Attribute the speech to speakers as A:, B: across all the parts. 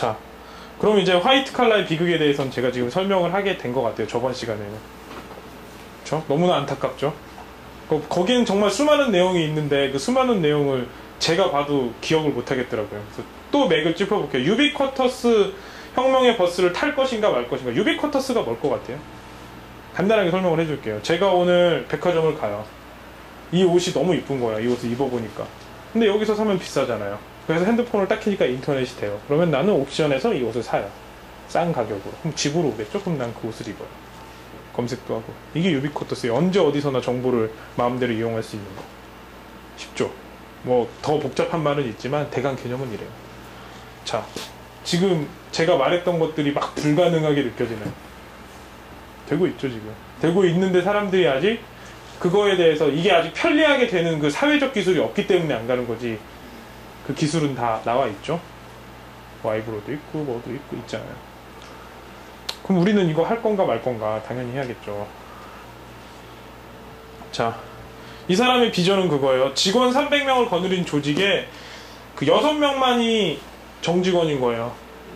A: 자, 그럼 이제 화이트 칼라의 비극에 대해서는 제가 지금 설명을 하게 된 것 같아요. 저번 시간에는. 그쵸? 너무나 안타깝죠? 거기는 정말 수많은 내용이 있는데 그 수많은 내용을 제가 봐도 기억을 못 하겠더라고요. 그래서 또 맥을 짚어볼게요. 유비쿼터스 혁명의 버스를 탈 것인가 말 것인가. 유비쿼터스가 뭘 것 같아요? 간단하게 설명을 해줄게요. 제가 오늘 백화점을 가요. 이 옷이 너무 이쁜 거야. 이 옷을 입어보니까. 근데 여기서 사면 비싸잖아요. 그래서 핸드폰을 딱 켜니까 인터넷이 돼요. 그러면 나는 옥션에서 이 옷을 사요. 싼 가격으로. 그럼 집으로 오겠죠? 그럼 난 그 옷을 입어요. 검색도 하고. 이게 유비쿼터스예요. 언제 어디서나 정보를 마음대로 이용할 수 있는 거. 쉽죠? 뭐 더 복잡한 말은 있지만 대강 개념은 이래요. 자, 지금 제가 말했던 것들이 막 불가능하게 느껴지나요? 되고 있죠, 지금. 되고 있는데 사람들이 아직 그거에 대해서 이게 아직 편리하게 되는 그 사회적 기술이 없기 때문에 안 가는 거지. 그 기술은 다 나와 있죠. 와이브로도 있고 뭐도 있고 있잖아요. 그럼 우리는 이거 할 건가 말 건가 당연히 해야겠죠. 자, 이 사람의 비전은 그거예요. 직원 300명을 거느린 조직에 그 6명만이 정직원인 거예요.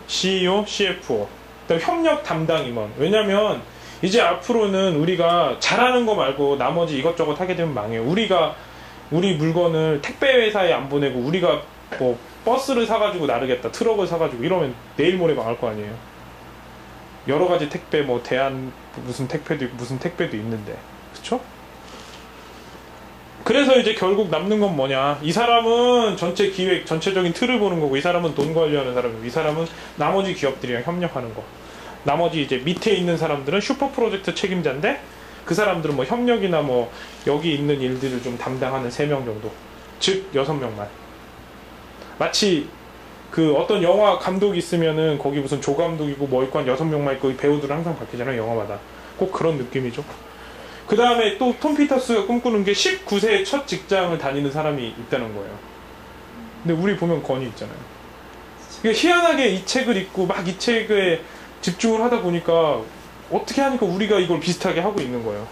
A: CEO, CFO, 그다음 협력 담당 임원. 왜냐면 이제 앞으로는 우리가 잘하는 거 말고 나머지 이것저것 하게 되면 망해요. 우리 물건을 택배 회사에 안 보내고 우리가 뭐 버스를 사가지고 나르겠다, 트럭을 사가지고 이러면 내일 모레 망할 거 아니에요. 여러 가지 택배, 뭐 대한 무슨 택배도 있고 무슨 택배도 있는데, 그쵸? 그래서 이제 결국 남는 건 뭐냐? 이 사람은 전체 기획, 전체적인 틀을 보는 거고, 이 사람은 돈 관리하는 사람이고, 이 사람은 나머지 기업들이랑 협력하는 거. 나머지 이제 밑에 있는 사람들은 슈퍼 프로젝트 책임자인데, 그 사람들은 뭐 협력이나 뭐 여기 있는 일들을 좀 담당하는 3명 정도. 즉 6명만. 마치 그 어떤 영화 감독이 있으면은 거기 무슨 조감독이고 뭐 있고 한 6명만 있고 배우들은 항상 바뀌잖아요, 영화마다. 꼭 그런 느낌이죠. 그 다음에 또 톰 피터스가 꿈꾸는 게 19세에 첫 직장을 다니는 사람이 있다는 거예요. 근데 우리 보면 건이 있잖아요. 그러니까 희한하게 이 책을 읽고 막 이 책에 집중을 하다 보니까 어떻게 하니까 우리가 이걸 비슷하게 하고 있는 거예요.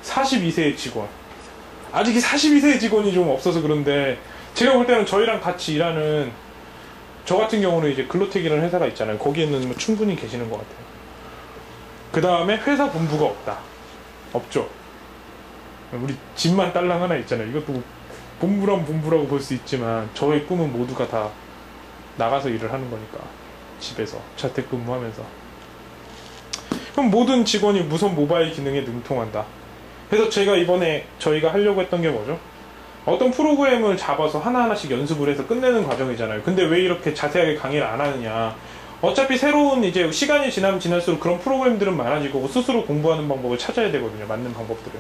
A: 42세의 직원. 아직 이 42세의 직원이 좀 없어서 그런데 제가 볼 때는 저희랑 같이 일하는 저 같은 경우는 이제 글로텍이라는 회사가 있잖아요. 거기에는 뭐 충분히 계시는 것 같아요. 그 다음에 회사 본부가 없다. 없죠. 우리 집만 딸랑 하나 있잖아요. 이것도 본부란 본부라고 볼 수 있지만 저의 꿈은 모두가 다 나가서 일을 하는 거니까. 집에서 재택근무하면서. 그럼 모든 직원이 무선 모바일 기능에 능통한다. 그래서 제가 이번에 저희가 하려고 했던 게 뭐죠? 어떤 프로그램을 잡아서 하나하나씩 연습을 해서 끝내는 과정이잖아요. 근데 왜 이렇게 자세하게 강의를 안 하느냐. 어차피 새로운 이제 시간이 지나면 지날수록 그런 프로그램들은 많아질 거고 스스로 공부하는 방법을 찾아야 되거든요. 맞는 방법들을.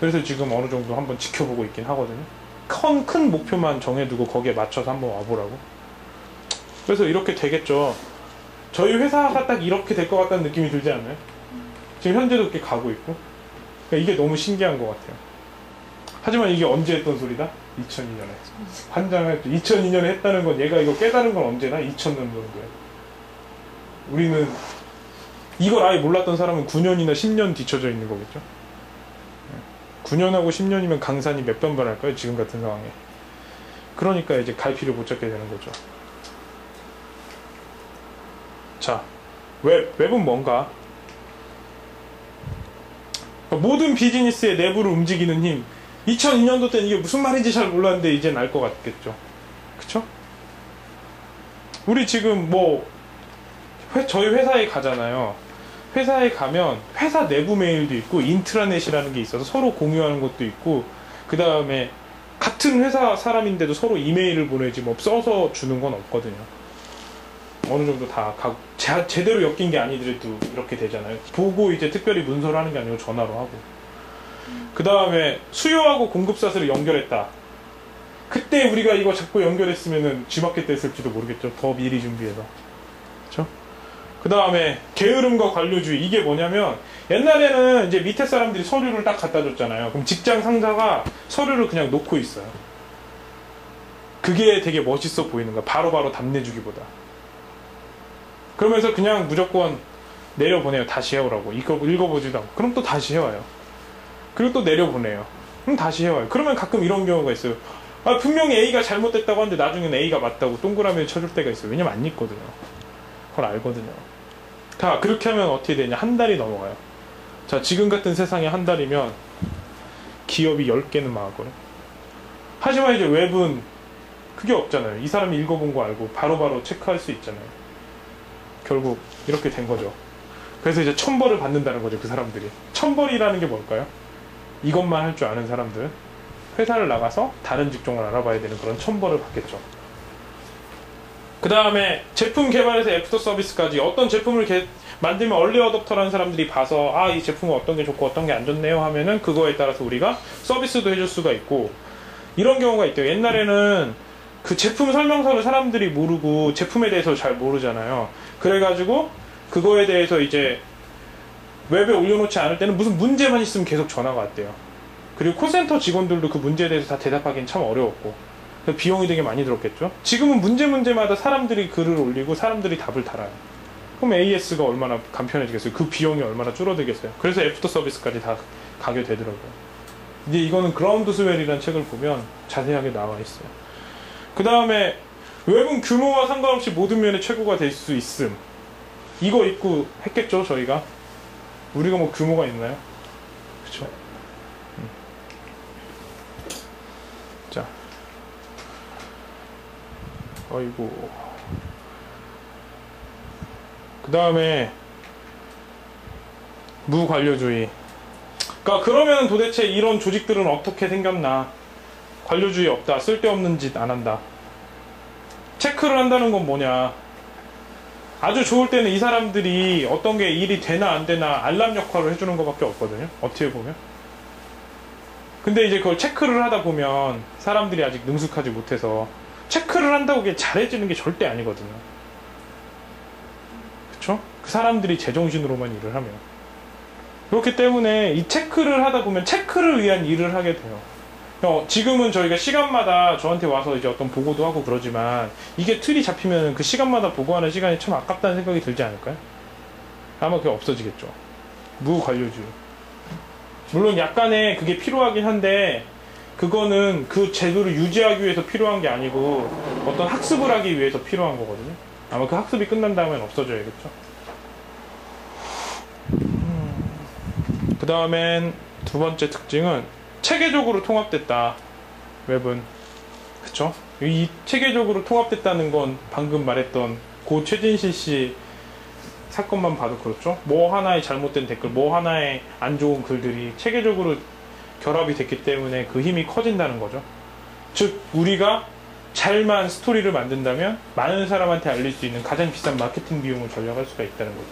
A: 그래서 지금 어느 정도 한번 지켜보고 있긴 하거든요. 큰 목표만 정해두고 거기에 맞춰서 한번 와보라고. 그래서 이렇게 되겠죠. 저희 회사가 딱 이렇게 될 것 같다는 느낌이 들지 않나요? 지금 현재도 그렇게 가고 있고. 그러니까 이게 너무 신기한 것 같아요. 하지만 이게 언제 했던 소리다? 2002년에. 환장했죠. 2002년에 했다는 건 얘가 이거 깨달은 건 언제나? 2000년 정도에. 우리는 이걸 아예 몰랐던 사람은 9년이나 10년 뒤쳐져 있는 거겠죠. 9년하고 10년이면 강산이 몇 번 변할까요? 지금 같은 상황에. 그러니까 이제 갈피를 못 잡게 되는 거죠. 자, 웹은 뭔가? 모든 비즈니스의 내부를 움직이는 힘. 2002년도 때는 이게 무슨 말인지 잘 몰랐는데 이제는 알 것 같겠죠. 그쵸? 우리 지금 뭐 저희 회사에 가잖아요. 회사에 가면 회사 내부 메일도 있고 인트라넷이라는 게 있어서 서로 공유하는 것도 있고, 그 다음에 같은 회사 사람인데도 서로 이메일을 보내지 뭐 써서 주는 건 없거든요. 어느 정도 다 제대로 엮인 게 아니더라도 이렇게 되잖아요. 보고 이제 특별히 문서를 하는 게 아니고 전화로 하고. 그 다음에 수요하고 공급 사슬을 연결했다. 그때 우리가 이거 자꾸 연결했으면은 G마켓 됐을지도 모르겠죠. 더 미리 준비해서. 그렇죠? 그 다음에 게으름과 관료주의. 이게 뭐냐면 옛날에는 이제 밑에 사람들이 서류를 딱 갖다 줬잖아요. 그럼 직장 상사가 서류를 그냥 놓고 있어요. 그게 되게 멋있어 보이는 거야. 바로바로 답내주기보다. 그러면서 그냥 무조건 내려보내요. 다시 해오라고. 이거 읽어보지도 않고. 그럼 또 다시 해와요. 그리고 또 내려보내요. 그럼 다시 해와요. 그러면 가끔 이런 경우가 있어요. 아, 분명히 A가 잘못됐다고 하는데 나중에는 A가 맞다고 동그라미를 쳐줄 때가 있어요. 왜냐면 안 읽거든요. 그걸 알거든요. 자, 그렇게 하면 어떻게 되냐? 한 달이 넘어가요. 자, 지금 같은 세상에 한 달이면 기업이 10개는 망하거든요. 하지만 이제 웹은 그게 없잖아요. 이 사람이 읽어본 거 알고 바로바로 체크할 수 있잖아요. 결국 이렇게 된 거죠. 그래서 이제 천벌을 받는다는 거죠. 그 사람들이. 천벌이라는 게 뭘까요? 이것만 할 줄 아는 사람들, 회사를 나가서 다른 직종을 알아봐야 되는 그런 천벌을 받겠죠. 그 다음에 제품 개발에서 애프터 서비스까지 어떤 제품을 만들면 얼리 어댑터라는 사람들이 봐서 아, 이 제품은 어떤 게 좋고 어떤 게 안 좋네요 하면은 그거에 따라서 우리가 서비스도 해줄 수가 있고, 이런 경우가 있대요. 옛날에는 그 제품 설명서를 사람들이 모르고 제품에 대해서 잘 모르잖아요. 그래가지고 그거에 대해서 이제 웹에 올려놓지 않을 때는 무슨 문제만 있으면 계속 전화가 왔대요. 그리고 콜센터 직원들도 그 문제에 대해서 다 대답하기는 참 어려웠고 비용이 되게 많이 들었겠죠. 지금은 문제마다 사람들이 글을 올리고 사람들이 답을 달아요. 그럼 AS가 얼마나 간편해지겠어요. 그 비용이 얼마나 줄어들겠어요. 그래서 애프터 서비스까지 다 가게 되더라고요. 이제 이거는 그라운드스웰이라는 책을 보면 자세하게 나와 있어요. 그 다음에 웹은 규모와 상관없이 모든 면에 최고가 될 수 있음. 이거 읽고 했겠죠, 저희가. 우리가 뭐 규모가 있나요? 그쵸? 자, 어이구. 그 다음에 무관료주의. 그러니까 그러면 도대체 이런 조직들은 어떻게 생겼나? 관료주의 없다. 쓸데없는 짓 안 한다. 체크를 한다는 건 뭐냐? 아주 좋을 때는 이 사람들이 어떤 게 일이 되나 안 되나 알람 역할을 해주는 것밖에 없거든요. 어떻게 보면. 근데 이제 그걸 체크를 하다 보면 사람들이 아직 능숙하지 못해서 체크를 한다고 그게 잘해지는 게 절대 아니거든요. 그쵸? 그 사람들이 제정신으로만 일을 하면. 그렇기 때문에 이 체크를 하다 보면 체크를 위한 일을 하게 돼요. 지금은 저희가 시간마다 저한테 와서 이제 어떤 보고도 하고 그러지만 이게 틀이 잡히면 그 시간마다 보고하는 시간이 참 아깝다는 생각이 들지 않을까요? 아마 그게 없어지겠죠. 무관료주의. 물론 약간의 그게 필요하긴 한데 그거는 그 제도를 유지하기 위해서 필요한 게 아니고 어떤 학습을 하기 위해서 필요한 거거든요. 아마 그 학습이 끝난 다음엔 없어져야겠죠. 그 다음엔 두 번째 특징은 체계적으로 통합됐다. 웹은. 그쵸? 이 체계적으로 통합됐다는 건 방금 말했던 고 최진실 씨 사건만 봐도 그렇죠? 뭐 하나의 잘못된 댓글, 뭐 하나의 안 좋은 글들이 체계적으로 결합이 됐기 때문에 그 힘이 커진다는 거죠. 즉, 우리가 잘만 스토리를 만든다면 많은 사람한테 알릴 수 있는 가장 비싼 마케팅 비용을 절약할 수가 있다는 거죠.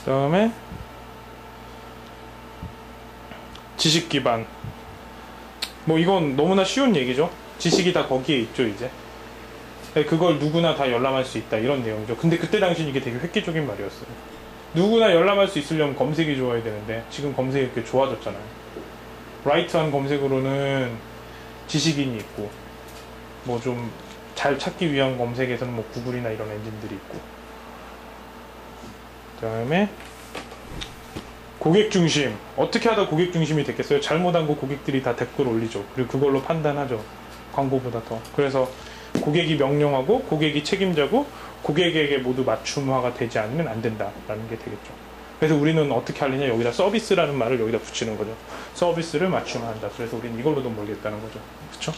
A: 그 다음에 지식 기반. 뭐 이건 너무나 쉬운 얘기죠. 지식이 다 거기에 있죠, 이제. 그걸 누구나 다 열람할 수 있다, 이런 내용이죠. 근데 그때 당시는 이게 되게 획기적인 말이었어요. 누구나 열람할 수 있으려면 검색이 좋아야 되는데 지금 검색이 이렇게 좋아졌잖아요. 라이트한 검색으로는 지식인이 있고, 뭐 좀 잘 찾기 위한 검색에서는 뭐 구글이나 이런 엔진들이 있고, 그 다음에 고객 중심. 어떻게 하다 고객 중심이 됐겠어요? 잘못한 거 고객들이 다 댓글 올리죠. 그리고 그걸로 판단하죠. 광고보다 더. 그래서 고객이 명령하고 고객이 책임자고 고객에게 모두 맞춤화가 되지 않으면 안 된다라는 게 되겠죠. 그래서 우리는 어떻게 하느냐, 여기다 서비스라는 말을 여기다 붙이는 거죠. 서비스를 맞춤화한다. 그래서 우리는 이걸로 돈 벌겠다는 거죠. 그렇죠?